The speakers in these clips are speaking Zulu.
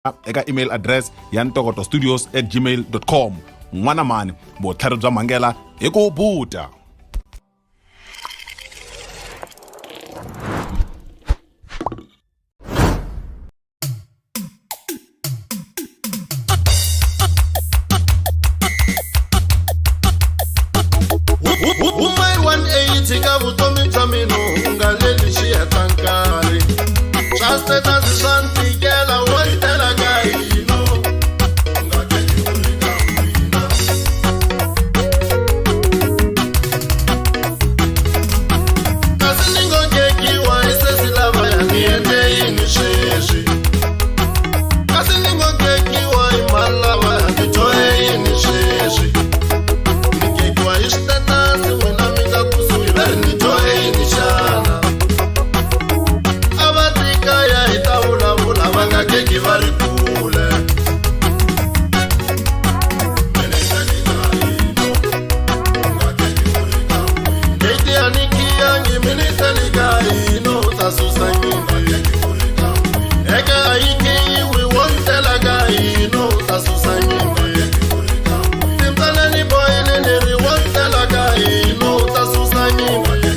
eka email address ya ntokotostudios@gmail.com. N'wana mani vutlhari bya mhangela hi ku buta. Umay 180 ka vutomi bya mina unga leli xiyatankari swa status swa ntikela wo tela ka hino unga teki ku ri ka mina kasi ni ngo kekiwa isesi lava ya ni ende yini sweswi kasi ni ngo kekiwa i malava ya ni joye yini sweswi ni kekiwa i status wena mi nga kusuhi va ri ni joye yini xana avatika ya hi ta vulavula va nga keki va ri kule keti ya nikiyangi minitelika hino ta susa nyimbi eka ayikiyiwi wontela ka hino ta susa nyimbi timtaleni boyini ni ri wontela ka hino ta susa nyimbi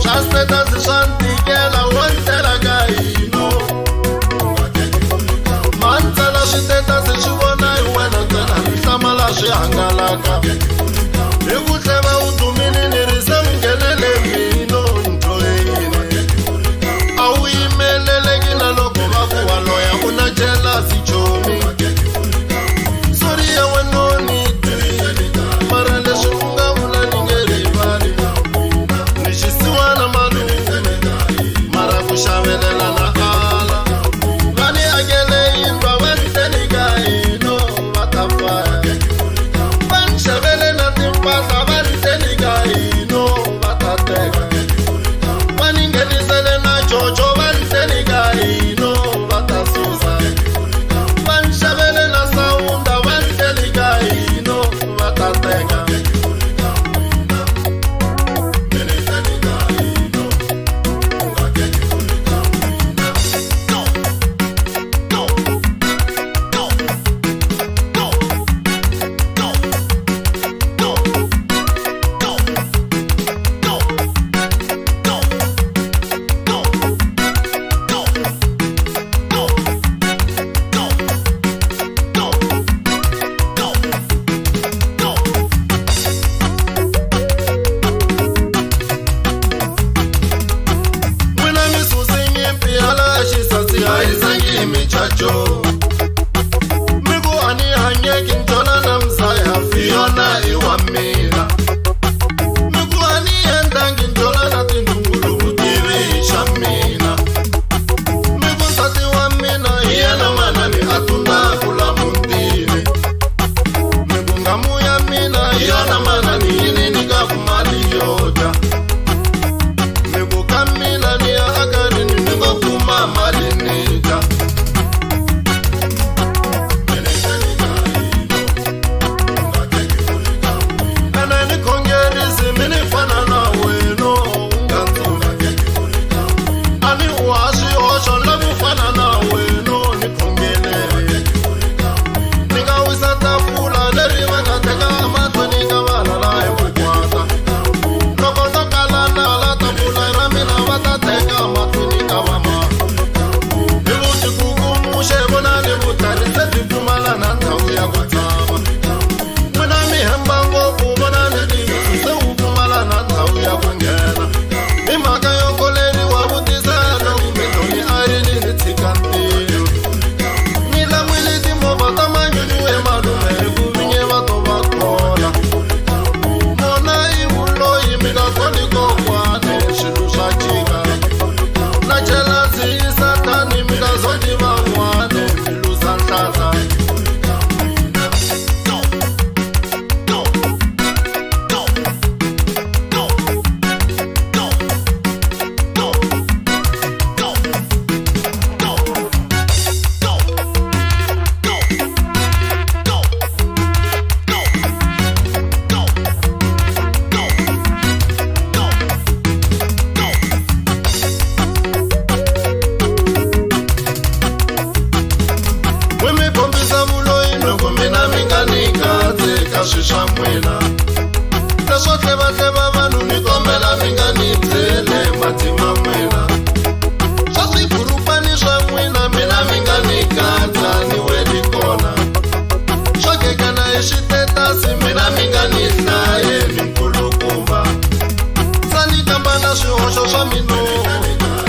swa status swa ntikela wontela ka hino mantsela switetasi swi vona hi wena ntsena mi hlamala swi hangalaka hi ku tlheva u dumini ni ri se mi nghenele mino ntloyini a wu yimeleleki na loko va ku wa loya u na jelasi chomi sori ya wenoni mara leswi u nga vula ni nge rivali ni xisiwana malume mara ku xavelela na ala va ni akele yindlwa va ni teni ka hino va ta faya va ni xavele na timpahla va ni teni ka hino va ta teka va ni nghenisele na jojo va ni teni ka hino va ta susa va ni xavele na sawunda va ni teni ka hino va ta teka Mwina mi susi nyimpi hala xisasi hayizangi michacho miku ani hanyeki ntona na mzaya Fiona iwa mina miku ani endangi ntona na tindungulu vutivi xa mina miku nsati wa mina hiyena manani atuna kula mutini miku ngamu ya mina hiyona manani yini nika kumali yoja miku ka mina ni ya akarini niko kuma mali nika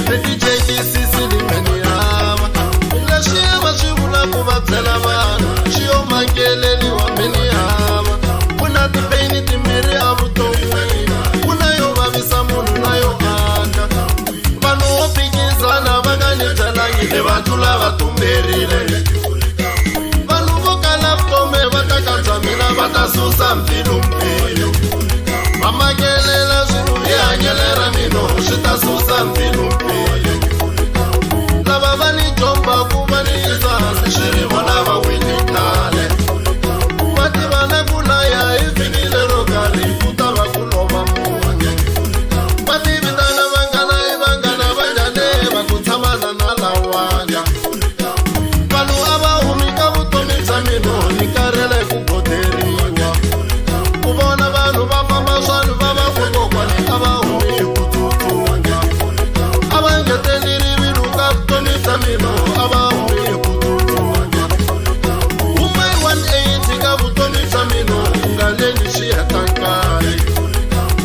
DJ Sisili Meniama Leshiva Shivula Kuvatela Vana Shio Mangeleli wa Meniama Kuna tipeni timiri avutomina Kuna yo vavisa munu na yo anga Vanu opikizana vangani talangi Vatula vatumberile Vanu voka laptome vatakanzamila Vatasusa mpilu mpilu Mama kelela zulu ya nyelera mino Shita susa mpilu mpilu Lava vani jomba kubani isa Shiri wana wawini nale Mati vana kulaya ifinile rokari Kutava kuloma mungu Mati vitana vangana vajane Vakutamana na lawanga Valu aba umika vutomita mino Nikarele kukoteriwa Kubona vanu vapa maswanu vapa kukokwane Aba umi kututunga Aba ngeteliri viruka vutomita mino Aba umi kututunga Umai 180 ka vutomita mino Ungaleni shia tankari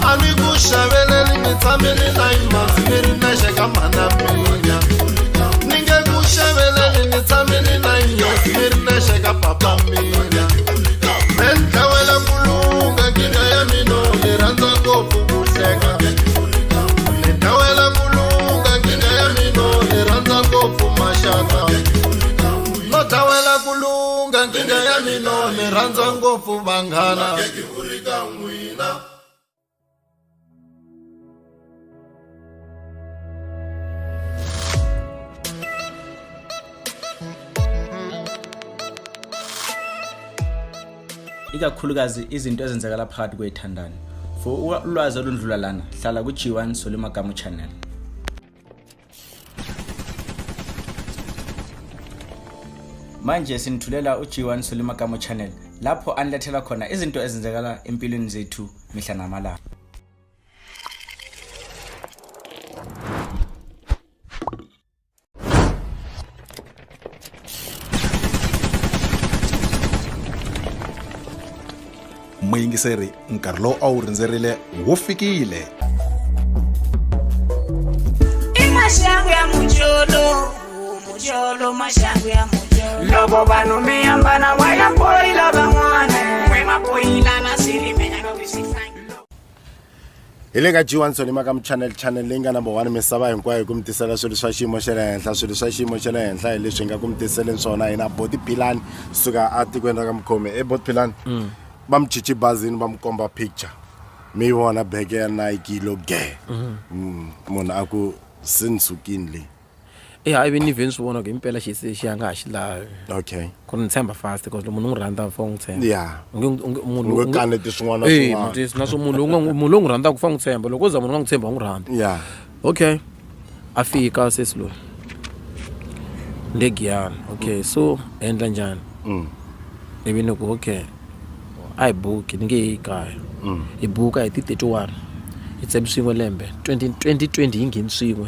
Amigu shabeleli nitamini na imati Miri neshe kama na minya Ninge kushabeleli nitamini na imati Miri neshe kapapa minya Mentawela kulunga kinga ya mino Niranza kopu kusheka Mentawela kulunga kinga ya mino Niranza kopu mashaka Notawela kulunga kinga ya mino Niranza kopu bangana ikakhulukazi izinto ezenzekala phakathi kwethandani. For ulwazi olundlula lana hlala ku G1 Solimagamo channel. Manje sinithulela uG1 Solimagamo channel lapho anilethela khona izinto ezenzekala empilweni zethu mihla namalanga. Muyingiseri nkarhi lowu a wu rindzerile wu fikile. Mashangu ya mujolo mashangu ya mujolo Lobo banu miyambana waya poila bangwane Wema poila na silimenya kawisifanya Ile ka G1 Solimagamo channel leyi nga number 1 misava hinkwayo ku mitisela swilo swa xiyimo xa le henhla swilo swa xiyimo xa le henhla hi leswi nga ku mitisele swona hina Boti Philani suka a tikweni ra ka Mkhome Boti Philani va mchichi bazini va mkomba picture mi vona beke ya Nike loge munhu a ku sinsukini le hayi ni veni swi vona ku impela xi anga ha xi lavi okay ku ni tshemba fast because munhu n'wi rhandza for n'wi tshemba yeah munhu ngo kaneti swin'wana na swo munhu n'wi rhandza ku fa n'wi tshemba loko za munhu nga n'wi tshemba n'wi rhandza yeah okay a fika sesi loyi Ndegiyani okay so endla njhani ivi ni ku okay I book ni nge kaya I buka hi ti 31 it's swin'we lembe 2020 yi ngheni swin'we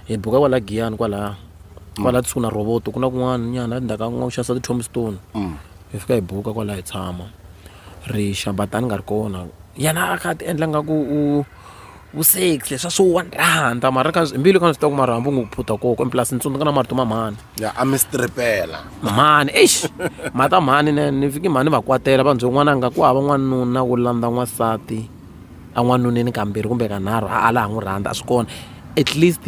hi buka kwala Giyani kwala Tshuna Roboto kuna kun'wana nyana ndaka n'wa uxasa ti Tombstone hi fika hi buka kwala hi tshama ri xabatani nga ri kona yana a kha ti endla nga ku u sex leswa swo wandlanta mara ka mbili kana swi ta ku marhambu n'wi phuta koko emplasini tsundzuka na marito mamani ya a mistrepela mani mata mani ni fiki mani va kwatela va byon'wana nga ku hava n'wanuna wo landza n'wansati a n'wanuneni kambirhi kumbe kanharhu a la n'wi rhandza a swi kona at least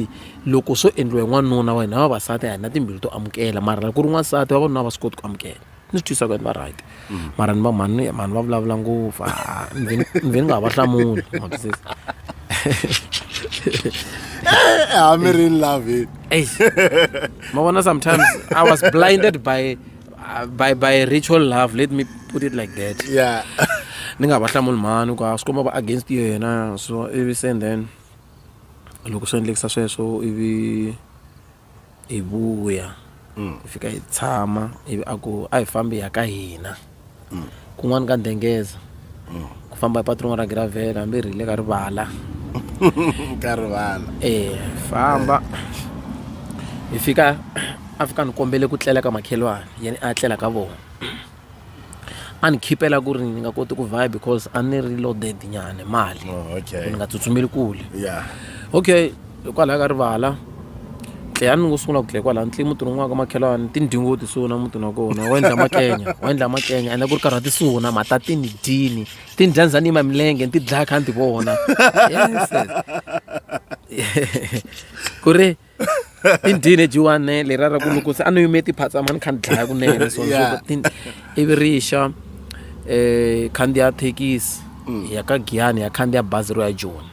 loko swo endliwa hi n'wanuna wa hina vavasati a hi na timbilu to amukela mara ku ri n'wansati vavanuna va swi koti ku amukela ni swi twisa ku va right mara ni va mani va vulavula ngopfu ni veni nga ha va hlamuli I'm in love it. Mavona sometimes I was blinded by ritual love. Let me put it like that. Yeah. Ninga bahlamul manu ka skoma ba against yena so every and then loko so ndlekisa sweswo ivi ibuya ifika itshama ivi aku a hi fambi ya ka hina kun'wana ka Ndengeza ku famba patron ra gravel hambi rile ka rivala Karvala. Famba ifika afika ni kombele ku tlela ka makhelwane yeni a tlela ka vona ani khipela ku ri ni nga koti ku vibe because ani reloaded nyane mali Oh, okay. ni nga tsutsumeli kule Yeah. okay kwala ka rivala tleyani ngo sungula ku tle kwala ntli mutini n'waka makhelwani tindingo ti suna mutini wa kona wa endla makenya ende ku ri karhi ti suna matatini dini ti ndyandzani yima milenge ti dlaya kha ti vona ku ri tindini jiwane lera ra ku loko se a no yime tiphatsa mani kha ni dlaya kunene so ivi rixa khandiya thekisi ya ka Giyani ya khandiya bazi ro ya Joni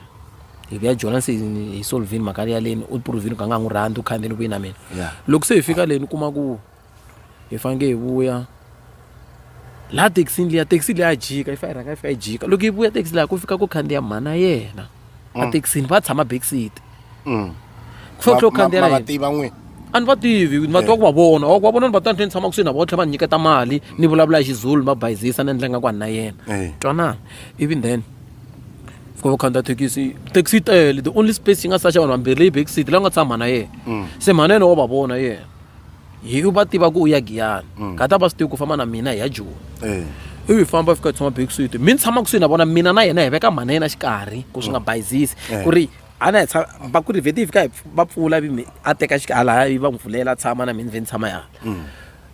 ivi ya Joni se hi solvini mhaka ya leni u provini ka nga n'wi rhandzi u khandzeni vuyi na mina loko se hi fika leni kuma ku hi fange hi vuya la taxini liya taxi liya jika hi fika hi jika loko hi vuya taxi liya ku fika ku khandiya mhana yena a taxini va tshama back seat ku fika ku khandiya na yena a ni va tivi ni va tiva ku va vona wa vona ni va ta ni tshama kusuhi na vona tlhela va nyiketa mali ni vulavula hi xizulu ni va bayizisa ni endla nga ku a ni na yena twanana even then fika va khandiya taxi tele the only space yi nga saxa vanhu vambirhi leyi back seat la nga tshama na yena se mhana yena wa va vona yena hi va tiva ku u ya Giyani ka ta va swi tivi ku famba na mina hi ya Joni ivi hi famba fika hi tshama back seat mi ni tshama kusuhi na vona mina na yena hi veka mhana yena xikarhi ku swi nga bayizisi ku ri a na hi va ku ri vheti hi fika va pfula ivi a teka xihala ivi va n'wi pfulela a tshama na mina vhe ni tshama yana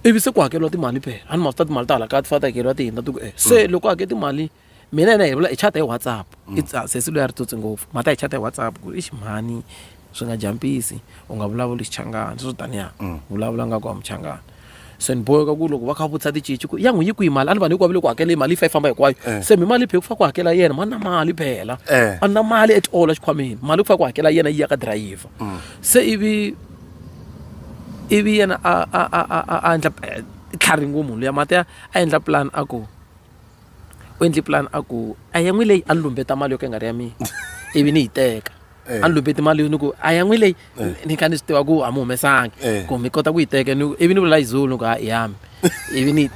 ivi se ku hakeriwa timali phela a ni ma swi ta timali ta hala kaya ti fa ta hakeriwa ti hindza ti ku se loko hakeri timali mina yena hi vula hi chata hi WhatsApp sesi loyi a ri tsotsi ngopfu mata hi chata hi WhatsApp ku ri i ximhani swi nga jampisi u nga vulavuli xichangani sweswo taniya vulavula nga ku a muchangani se ni boheka ku loko va kha vutisa ticinci ku ya n'wi nyikiwi mali a ni va ni ku vile ku hakela mali yi fa yi famba hinkwayo se mi mali phela ku fa ku hakela yena ma na mali phela a ni na mali at all xikhwameni mali ku fa ku hakela yena yi ya ka driver se ivi yena a endla tlhari ngopfu munhu luya mati a endla plan a ku u endli plan a ku a ya n'wi leyi a ni lumbeta mali yo ka yi nga ri ya mina ivi ni yi teka a ni lumbeti mali ni ku a ya n'wi leyi ni kha ni swi tiva ku a mi humesangi ku mi kota ku yi teka ivi ni vula hi Zulu ni ku i yami ivi ni yi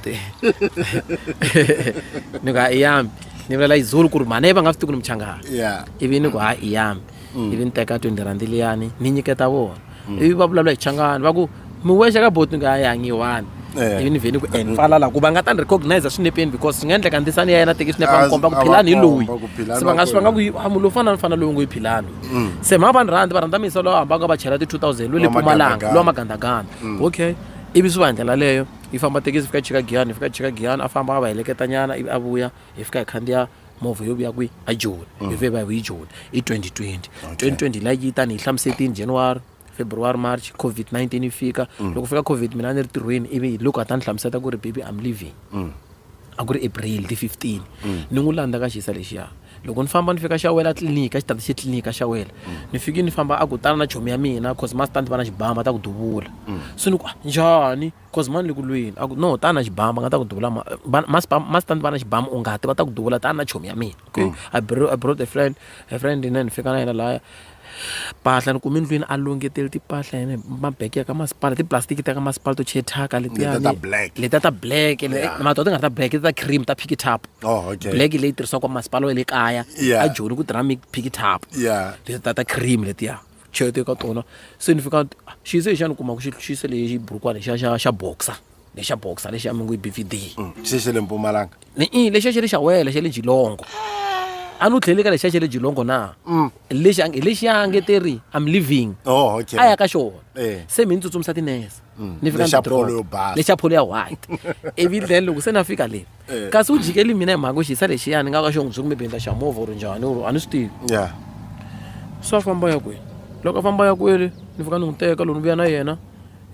ni ku i yami ni vulela hi Zulu ku ri mhana va nga swi tivi ku ni muchangani ivi ni ku i yami ivi ni teka 20 rand liyani ni nyiketa vona ivi va vulavula hi changani va ku mi wexe ka boti ni ku a yangiwani ivi ni vheni ku pfala laha ku va nga ta ni recognize swinepeni because swi nga endleka ndisani ya yena teki swinepe va n'wi komba ku philani hi loyi se va nga ku munhu lowu fana ni fana loyi ngo hi philani se mha va ni rhandzi va rhandza misa lowu hambaka va chela ti-2000 loyi le Mpumalanga lowa magandaganda okay ivi swi va hi ndlela leyo hi famba tekisi fika chika Giyani a famba a va heleketa nyana ivi a vuya hi fika hi khandiya movha yo vuya kwihi a Joni hi ve va hi Joni hi 2020 la yi ta ni hi hlamusetini January February March COVID-19 yi fika loko fika COVID mina ni ri tirhweni ivi loko a ta ni hlamuseta ku ri baby I'm leaving a ku ri April ti 15 ni n'wi landza ka xisa lexiya loko ni famba ni fika Xawela tliliniki a xitati xa tliliniki Xawela ni fiki ni famba a ku tala na chomi ya mina cause masta ni va na xibamba ta ku duvula so ni ku njhani cause mani le ku lweni a ku no tana na xibamba nga ta ku duvula masta ni va na xibamba u nga ti va ta ku duvula tana na chomi ya mina okay I brought a friend ni fika na yena laya mpahla ni kumi ndlwini a longeteli timpahla yena mabeke ya ka masipala tiplastiki ta ka masipala to chetaka letiya ta black mato ti nga ta black ta cream ta pick it up black leyi tirhisiwaka ka masipala wa le kaya a Joni ku tirha pick it up ta cream letiya cheto ka tona se ni fika xise xa ni kuma ku xise lexi burukwana xa boxer lexi ya mingu BVD xise le Mpumalanga lexi xa le Xawela xa le Jilongo a no tlhele ka lexa xa le Jilongo na lexi ya ngeteri I'm leaving a ya ka xona se mi ni tsutsumisa tinese ni fika lexa pholo ya white ivi then loko se na fika le kasi u jikeli mina hi mhaka xisa lexiya ni nga ka xo n'wi byuku mibendla xa movha or njhani or a ni swi tivi so a famba ya kwele loko a famba ya kwele ni fika ni n'wi teka loko ni vuya na yena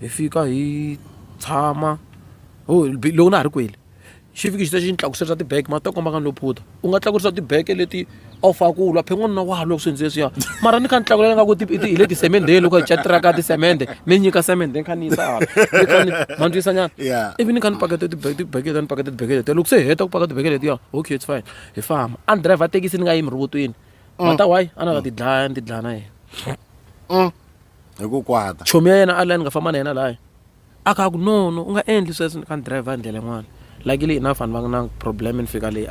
hi fika hi tshama loko na ha ri kwele xi fiki xita xi ni tlakusisa tibeke ma ta komba ka ni lo phuta u nga tlakurisa tibeke leti a wu faka ku lwa phe n'wanuna wa loko swi endlesiya mara ni kha ni tlakulela nga ku hi le tisemendeni loko hi chatiraka tisemende mi nyika semende ni kha ni yisa hala ma ndwisa nyana ivi ni kha ni pakete tibeke leti loko se heta ku paka tibeke letiya okay it's fine hi famba a ni driver tekisi ni nga yimi rivotweni mata why a na ka ti dlaya na yena hi ku kwata chomi ya yena a laha ni nga famba na yena laha a kha ku no u nga endli sweswo ni kha ni driver ndlela yin'wana luckily enough vanhu va nga na problem ni fika leyi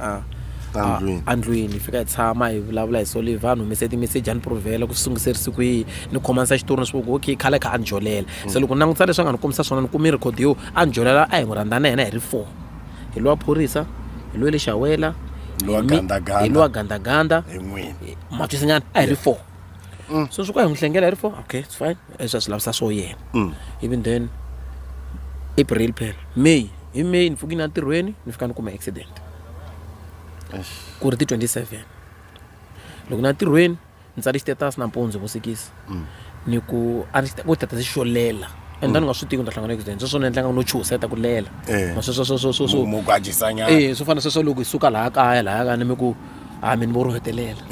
andlwini fika hi tshama hi vulavula hi Sullivan humese timeseji a ni provela ku sungiserisi kwihi ni khomanisa xitori ni swi ku okay khale kha a ni jolela se loko ni langutisa leswi a nga ni kombisa swona ni kumi record yo a ni jolela a hi n'wi rhandza na yena hi ri 4 hi lowa phorisa hi lowa le Xawela hi lowa gandaganda hi n'wini ma twisanyana a hi ri 4 so swi ku hi n'wi hlengela hi ri 4 okay it's fine leswi a swi lavisa swo yena even then April phela May hi May ni pfukini entirhweni ni fika ni kuma accident ku ri ti 27 loko na ntirhweni ni tsali status nampundzu vusikisi ni ku a ni ku tata xo lela and then nga swi tivi ni ta hlangana accident so ni endlanga no chuseta ku lela so mo gwajisanya swo fana sweswo loko hi suka laha kaya laha ni mi ku mi ni vo rhetelela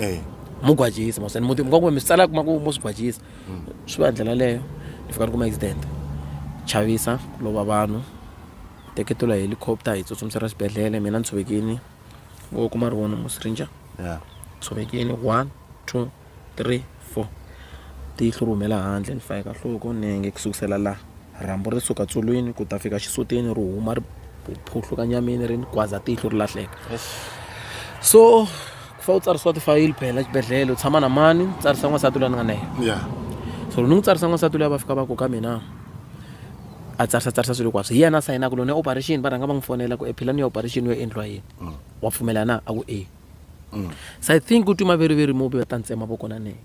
mo gwajisa mo sen muti mi tsala kuma ku mo swi gwajisa swi va ndlela leyo ni fika ni kuma accident chavisa ku lova vanhu teketula helicopter hi tsutsumisela xibedhlele mina ni tshovekini wo kuma ri vona musirinja tshovekini 1 2 3 4 tihlo rhumela handle ni fayeka nhloko nenge kusukisela la rambo ri suka tsolweni ku ta fika xisutini ri huma ri phuhluka nyameni ri kwaza tihlo ri lahleka so ku fa u tsarisiwa tifayili phela xibedhlele u tshama na mani tsarisa n'wansati loyi ni nga na yena so ni n'wi tsarisa n'wansati loyi va fika va koka mina a tsarisa swilo kwaswo hi yena sayina ku lone operation va rhanga va n'wi fonela ku ephilani ya operation yo endliwa yini wa pfumela na a ku so I think u tuma very mobi va ta ni tsema voko na nenge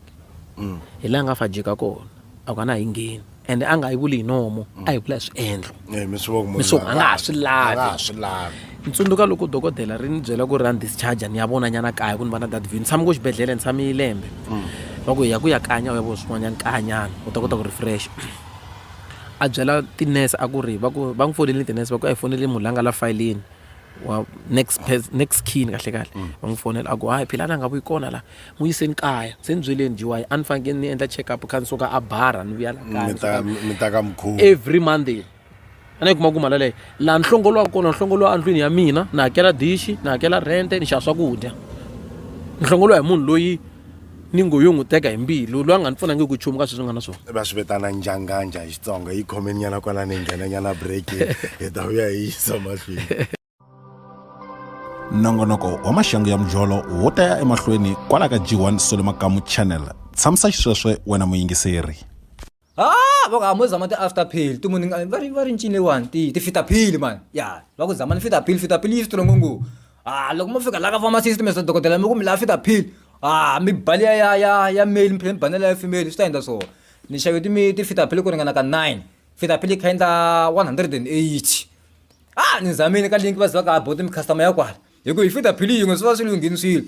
hi laha nga fajika kona a ku a na hi ngheni and a nga yi vuli hi nomo a hi vula hi swiendlo misoko a nga ha swi lavi ni tsundzuka loko dokodela ri ni byela ku ri ra ni discharge ni ya vona nyana kaya ku ni va na dadvini ni tshama ku xibedhlele ni tshame lembe va ku ya ku ya kanya u ya vo swin'wanyana kanyana u ta kota ku refresh a byela tinese a ku ri va n'wi fonele tinese va ku a hi fonele munhu la nga la fayilini wa next kin kahle va n'wi fonela a ku hayi philana nga vuyi kona la mu yiseni kaya se ni byeleni jiwayi a ni fanekele ni endla check up kha ni suka a bara ni vuya la kaya mi ta ka mkhuva every Monday a ni kuma ku mali leyi laha ni hlongoliwaka kona ni hlongoliwa endlwini ya mina ni hakela dishi ni hakela rente ni xava swakudya ni hlongoliwa hi munhu loyi ni ngo yo n'wi teka hi mbilu loyi a nga ni pfunangi ku chumu ka sweswi nga na swona va swi vitana njanganja hi Xitsonga yi khomeni nyana kwala ni nghena nyana break hi ta vuya hi yisa mahlweni nongonoko wa maxangu ya mujolo wo ta ya emahlweni kwala ka G1 Solomakamu channel tshamisa xisweswe wena muyingiseri va ka mo zama ti-after pill ti munhu va ri ncini lewani ti fita pill man ya va ku zama ni fita pill yi strong ngopfu loko mo fika la ka pharmacist mi dokodela mi ku mi la fita pill mi bali ya male mi banela ya female swi ta endla so ni xave ti fita pill ku ringana ka 9 fita pill yi kha endla 180 ni zamile ka link va ziva ka bote mi customer ya kwala hi ku hi fita pill yin'we swi va swi lunghini swilo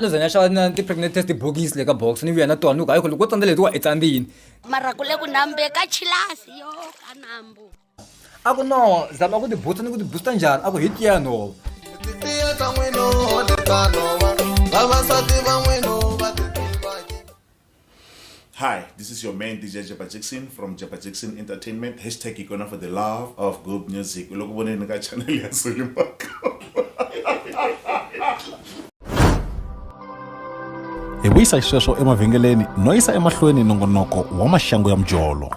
ni zanya xava na ti-pregnant test box le ka box ni vuya na tona ni ku hayi ku loko wo tsandzela letiwa i tsandzini mara ku le ku nambe ka chilasi yo ka nambu a ku no zama ku ti-booster ni ku ti-booster njhani a ku hi tiya no titiya ta n'wino letanova vavasati va n'wino va Hi, this is your main DJ Japa Jackson from Japa Jackson Entertainment. #Ikona for the love of good music. Uloko voneni ka channel ya Solomakamu. Hi vuyisa xisweswo emavhengeleni no yisa emahlweni nongonoko wa maxangu ya mujolo.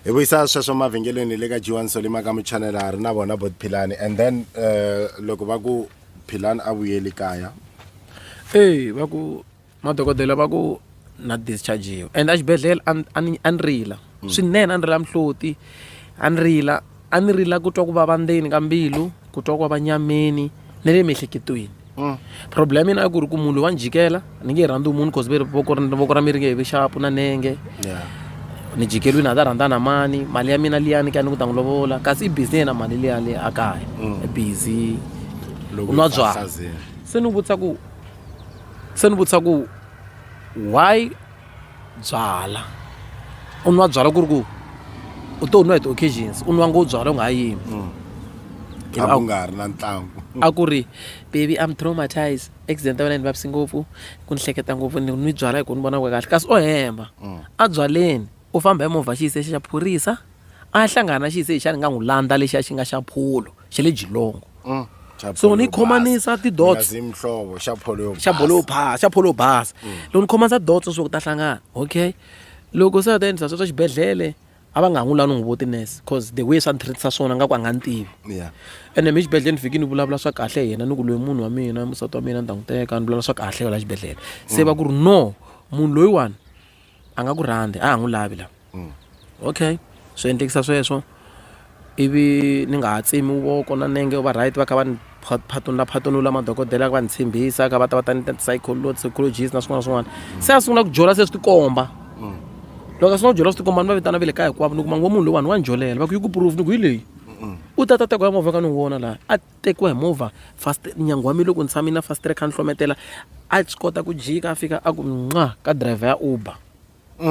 hi vuyisa sweswo mavhengeleni le ka G1 Solomakamu channel a ri na vona bot Philani and then loko va ku Philani a vuyeli kaya va ku madokodela va ku na discharge and a xibedhlele a ni rila swinene a ni rila mhloti a ni rila ku twa ku vava ndzeni ka mbilu ku twa ku vava nyameni na le miehleketweni problem ina ku ri ku munhu wa njikela ni nge rhandzi munhu cause voko ra miri nge vi xapu na nenge ni jikeliwini a ta rhandza na mani mali ya mina liyani ka ni ku ta n'wi lovola kasi i busy yena mali liya le a kaya i busy u nwa byala se ni vutisa ku why byala u nwa byala ku ri ku u to nwa hi ti-occasions u nwa ngo byala u nga ha yimi a ku nga ri na ntlangu a ku ri baby I'm traumatized accident ya wena ni vavisi ngopfu ku ni hleketa ngopfu ni nwi byala hi ku ni vona ku kahle kasi o hemba a byaleni u famba hi movha xiyise xa phorisa a hlangana na xiyise xa ni nga n'wi landza lexi xi nga xa pholo xa le Jilongo so ni khomanisa ti-dots xa pholo basa loko ni khomanisa dots swo ku ta hlangana okay loko se ta endlisa sweswo xibedhlele a va nga n'wi lavi ni n'wi vo tinese cause the way swa ni treatisa swona nga ku a nga ni tivi ene mi xibedhlele ni fiki ni vulavula swa kahle hi yena ni ku loyi munhu wa mina musati wa mina ni ta n'wi teka ni vulavula swa kahle yo la xibedhlele se va ku ri no munhu loyiwani a nga ku rhandzi a ha n'wi lavi la okay swi endlekisa sweswo ivi ni nga ha tsemi voko na nenge va right va kha va ni phatunula madokodela va ni tshembisa ka va ta ni psychologist na swin'wana na swin'wana se a sungula ku jola se swi tikomba loko a sungula ku jola swi tikomba ni va vitana va le kaya hinkwavo ni kuma ngo munhu loyiwani wa ni jolela va ku yi ku proof ni ku hi leyi u ta tekiwa hi movha ka ni n'wi vona laha a tekiwa hi movha fast nyangu wa mi loko ni tshami na fasitere kha ni hlometela a swi kota ku jika a fika a ku ka driver ya Uber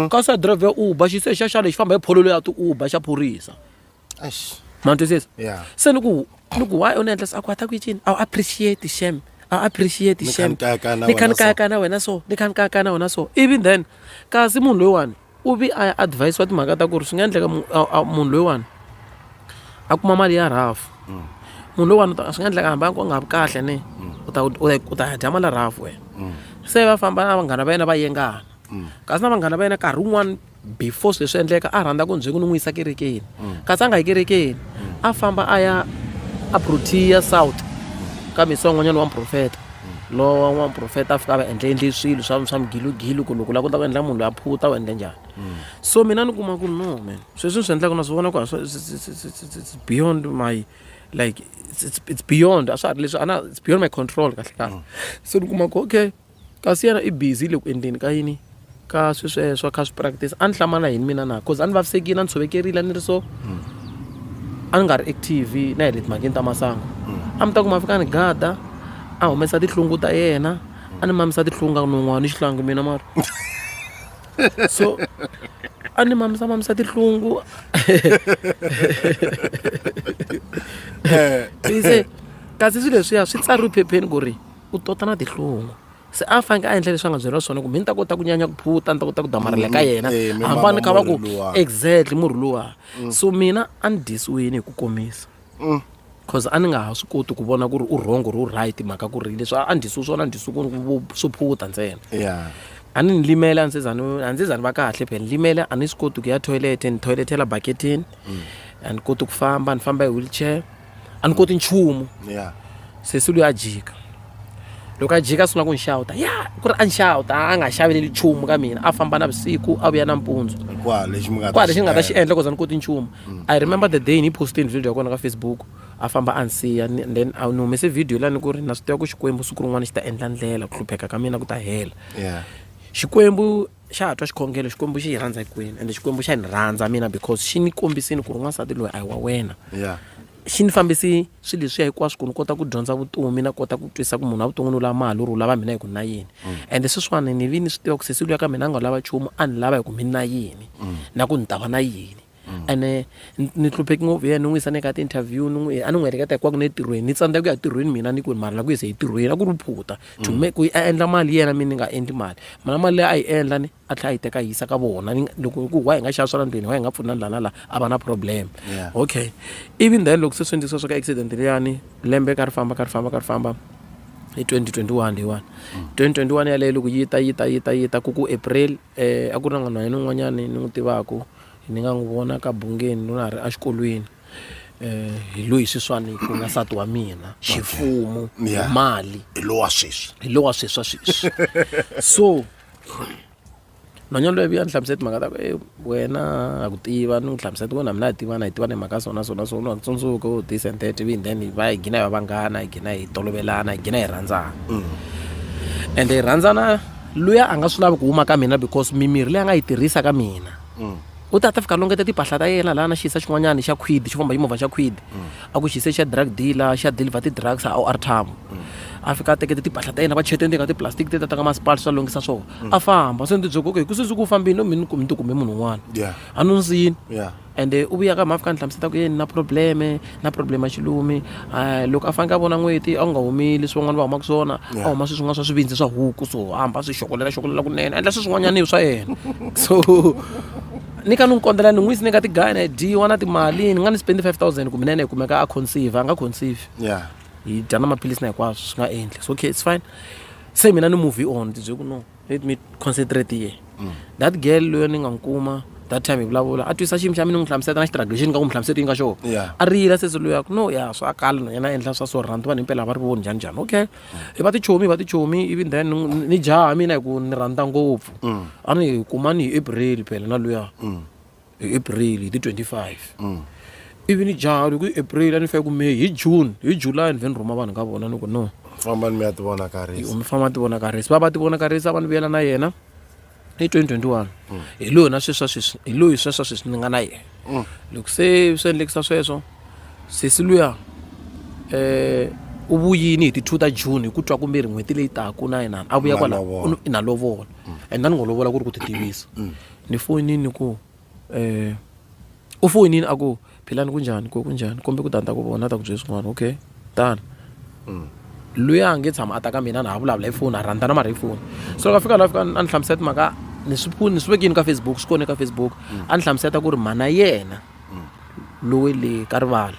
kasi driver ya Uber xi se xa lexi famba hi phololo ya ti-Uber xa phorisa ma twisisa se ni ku why u ni endla a ku ata ku yi cini a appreciate shem ni kha ni kayakaya na wena so ni kha ni kayakaya na wena so even then kasi munhu loyiwani u vi a advice wa timhaka ta ku ri swi nga endleka munhu loyiwani a kuma mali ya rafu munhu loyiwani swi nga endleka hamba ku nga vi kahle ni u ta dya mali ya rafu wena se va famba na vanghana va yena va yengana kasi na vanghana va yena nkarhi wun'wani before swi leswi endleka a rhandza ku ndzi ku ni n'wi yisa kerekeni kasi a nga yi kerekeni a famba a ya a Protea South ka misa n'wanyana wa muprofeta lowa wa muprofeta a fika va endle swilo swa migilugilu ku loko la ku ta ku endla munhu loyi a phuta u endle njhani so mina ni kuma ku no man sweswi swi endlaka na swi vona ku it's beyond my like it's beyond a swa ha ri leswi it's beyond my control kahle kahle so ni kuma ku okay kasi yena i busy le ku endleni ka yini ka sweswo kha swi practice a ni hlamana yini mina na cause a ni vavisekile a ni tshovekerile a ni ri so a ni nga ri active na hi le timhakeni ta masangu a mi ta ku ma fika ni gada a humesa tihlungu ta yena a ni mamisa tihlungu ka nun'wana ni xihlangu mina mara so a ni mamisa tihlungu kasi swilo leswiya swi tsariwe phepheni ku ri u tota na tihlungu se a faneke a endla leswi a nga byeriwa swona ku mi ni ta kota ku nyanya ku phuta ni ta kota ku damarhela ka yena hambani kha va ku exactly murhi luwa so mina a ni disiwini hi ku komisa cause a ni nga ha swi koti ku vona ku ri u wrong ri u right mhaka ku ri leswi a ni disiwi swona ni disiwi swo phuta ntsena a ni limela a ndzi zani va kahle phela ni limela a ni swi koti ku ya toilet ni toiletela baketini a ni koti ku famba ni famba hi wheelchair a ni koti nchumu se swi luya a jika loko a jika sungula ku ni xawuta ku ri a ni xawuta a nga xaveleli nchumu ka mina a famba na vusiku a vuya nampundzu kwa lexi nga ta xi endla cause a ni koti nchumu I remember the day ni postini video ya kona ka Facebook a famba a ni siya then a ni humese video lani ku ri na swi tiva ku Xikwembu siku rin'wana xi ta endla ndlela ku hlupheka ka mina ku ta hela Xikwembu xa twa xikhongelo Xikwembu xi hi rhandza hinkwenu ende Xikwembu xa ni rhandza mina because xi ni kombisini ku ri n'wansati loyi a hi wa wena xi ni fambisi swilo leswiya hinkwaswo ku ni kota ku dyondza vutomi na kota ku twisa ku munhu a vuton'wini u lava mali u ri u lava mina hi ku na yini ende sweswiwani ni vi ni swi tiva ku sesi luya ka mina a nga lava nchumu a ni lava hi ku mi na yini na ku ni ta va na yini ene ni hlupheki ngopfu yena ni n'wi yisa ni ka ti-interview a ni n'wi heleketa hinkwaku ni etirhweni ni tsandzeka ku ya tirhweni mina ni ku mari la ku yisa hi tirhweni a ku ri phuta ku a endla mali yena mina ni nga endli mali mana mali leyi a yi endla ni a tlhela a yi teka yisa ka vona loko ku wa hi nga xava swala ndlwini wa hi nga pfunani lana la a va na problem okay even then loko se swi endlisiwa swa ka accident liyani lembe ka ri famba hi 2021 leyiwani 2021 yaleyo loko yita ku April a ku ri na n'wana n'wanyani ni n'wi tivaku ni nga n'wi vona ka bungeni lona a ri a xikolweni hi loyi swiswani ku nga nsati wa mina xifumu mali hi lowa sweswi so nanyana loyi a ni hlamusela timhaka ta ku wena a ku tiva ni n'wi hlamusela ku na mina hi tivana hi mhaka swona wa tsundzuka u this and that then va hi gina hi va vanghana hi gina hi tolovelana hi gina hi rhandzana ende hi rhandzana luya a nga swi lavi ku huma ka mina because mimirhi leyi a nga yi tirhisa ka mina u ta fika longeta timpahla ta yena laha na xisa xin'wanyana xa Quid xi famba hi movha xa Quid a ku xise xa drug dealer xa deliver ti-drugs a OR Tambo a fika a tekete timpahla ta yena va chete ka tiplastic teta ta ka masipala swa longisa swona a famba se ni tibyoko ku sweswi ku fambini no mi ti kume munhu un'wana a ni nsini ende u vuya ka mha fika ni hlamuseta ku yeni na probleme ya xilumi loko a faneke a vona n'weti a nga humi leswi van'wana va humaka swona a huma swin'wana swa swivindzi swa huku so hamba swi xokolela kunene endla swin'wanyana swa yena so ni ka ni n'wi kondzela ni n'wi yisi ni ka tigaya na dyiwa na timali ni nga ni spendi 5,000 ku mina ni kumeka a conceive a nga conceive hi dya na maphilisi na hinkwaswo swi nga endli so okay it's fine se mina ni movie on ti ku no let me concentrate here that girl loyi ni nga n'wi kuma that time hi vulavula a twisa xiyimo xa mina ni n'wi hlamuseta na xitragulation ni nga ku n'wi hlamuseti yi nga xona a rila sesi loyi yaku no swa kala na yena endla swa so rhandza vanhu himpela a va ri voni njhani okay hi va tichomi even then ni jaha mina hi ku ni rhandza ngopfu a ni hi kuma ni hi April phela na luya hi April hi ti 25 even ijalo ku-april a ni fika ku may hi june hi july ni vhe ni rhuma vanhu ka vona ni ku no fambani mi ya ti vona karisi mi famba ti vona karisi va ti vona karisi a va ni vuyela na yena hi 2021 hi loyi na sweswo sweswi ni nga na yena loko se swi endlekisa sweswo sesi luya u vuyini hi ti 2 ta june hi ku twa kumbirhi n'hweti leyi taku na yena a vuya kwala na lovola and a ni ngo lovola ku ri ku ti tivisa ni fonini ku u fonini a ku philani kunjhani kunjhani kombe ku tani ta ku vona ta ku byela swin'wana okay tani loyi a nge tshama a ta ka mina na ha vulavula hi foni a rhandana mara hi foni so loko a fika laha fika a ni hlamusela timhaka ni swi vekini ka Facebook swi kone ka Facebook a ni hlamusela ku ri mhana yena loyi le ka rivala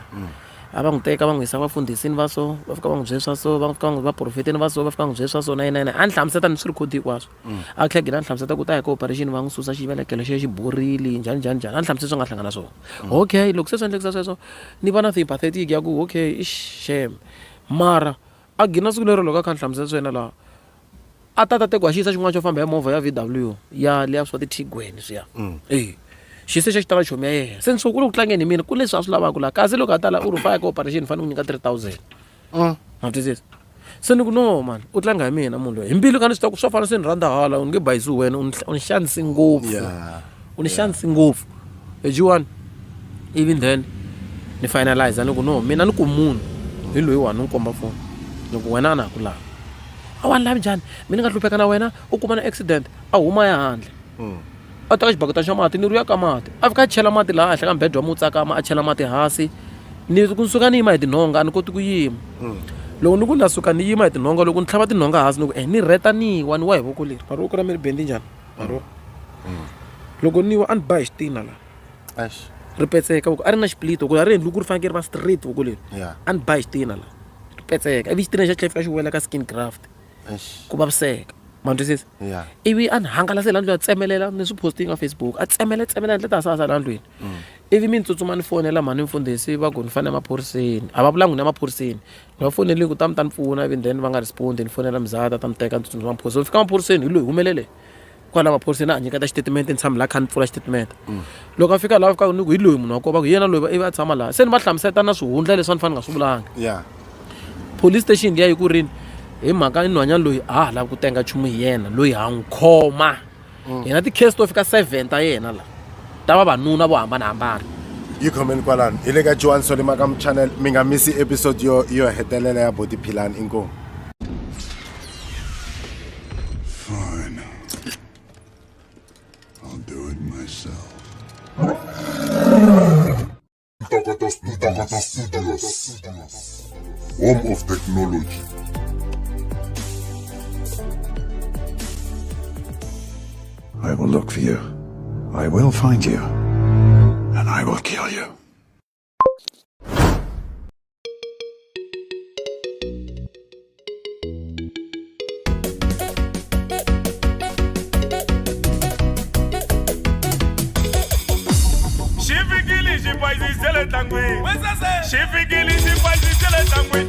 a va n'wi teka va n'wi yisa vafundhisini va so va fika va n'wi byela swa so va fika va n'wi vaprofetini va so va fika va n'wi byela swa so na yena a ni hlamusela ni swi rekhodi hinkwaswo a tlhela gina ni hlamusela ku ta hi ka operation va n'wi susa xivelekelo xi borile njhani a ni hlamusela swi nga hlangana swona okay loko se swi endlekisa sweswo ni va na sympathetic ya ku okay i shame mara a gina siku lero loko a kha ni hlamusela swena laha a ta tekiwa xiyisa xin'wana xo famba hi movha ya VW ya liya swa ti-Tigwen swiya xiyise xa xitala chomi ya yena se ni suku ku ri ku tlangeni hi mina ku leswi a swi lavaka laha kasi loko a ta la u ri faya ka operation fanele ku nyika 3000 ma twisisa se ni ku no mani u tlanga hi mina munhu loyi hi mbilu ka ni swi tiva ku swa fana se ni rhandza hala u nge bayisi wena u ni xanisi ngopfu u ni xanisi ngopfu ejiwani even then ni finalize ni ku no mina ni ku munhu hi loyi wa ni komba foni ni ku wena na ku lava a wa ni lavi njhani mina nga hlupheka na wena u kuma na accident a huma ya handle a teka xibaketa xa mati ni ruya ka mati a fika a chela mati laha henhla ka mbedwa wa mutsakama a chela mati hansi ni ku suka ni yima hi tinhonga a ni koti ku yima loko ni ku la suka ni yima hi tinhonga loko ni tlhava tinhonga hansi ni ku ni reta ni wa hi voko leri maroko ra mi ri bendi njhani maroko loko ni wa a ni ba hi xitina laha ri petseka a ri na xiplito ku a ri endli ku ri fanekele ri va straight voko leri a ni ba hi xitina laha ri petseka ivi xitina xa tlhela fika xi wela ka skin graft ku vaviseka ma twisisa ivi a ni hangalasela ndlwini a tsemelela ni swi posting ka Facebook a tsemelela ndlela ta sasa la ndlwini ivi mi ni tsutsuma ni fonela mhani mfundhisi va ku ni fanele emaphoriseni a va vulangi ni emaphoriseni ni va fonelini ku ta mi ta ni pfuna ivi then va nga respondi ni fonela mzata ta mi teka ni tsutsuma maphoriseni fika maphoriseni hi loyi humelele kwala maphoriseni a nyiketa xitatimende ni tshami laha kha ni pfula xitatimende loko a fika laha fika ni ku hi loyi munhu wa ko va ku yena loyi ivi a tshama laha se ni va hlamuseta na swihundla leswi a ni fanele nga swi vulanga police station liya yi ku rini hi mhaka nhwanyana loyi a ha lava ku tenga nchumu hi yena loyi ha n'wi khoma hina ti-case to fika 7 ta yena la ta vavanuna vo hambanahambana yi khomeni kwalano hi le ka Joan Solimakam channel mi nga misi episode yo hetelela ya Body Philani inkomu Fine. I'll do it myself. Takata Studios. Home of technology. I will look for you. I will find you. And I will kill you. Shifikili, shipaizisele tangwe. Shifikili, shipaizisele tangwe.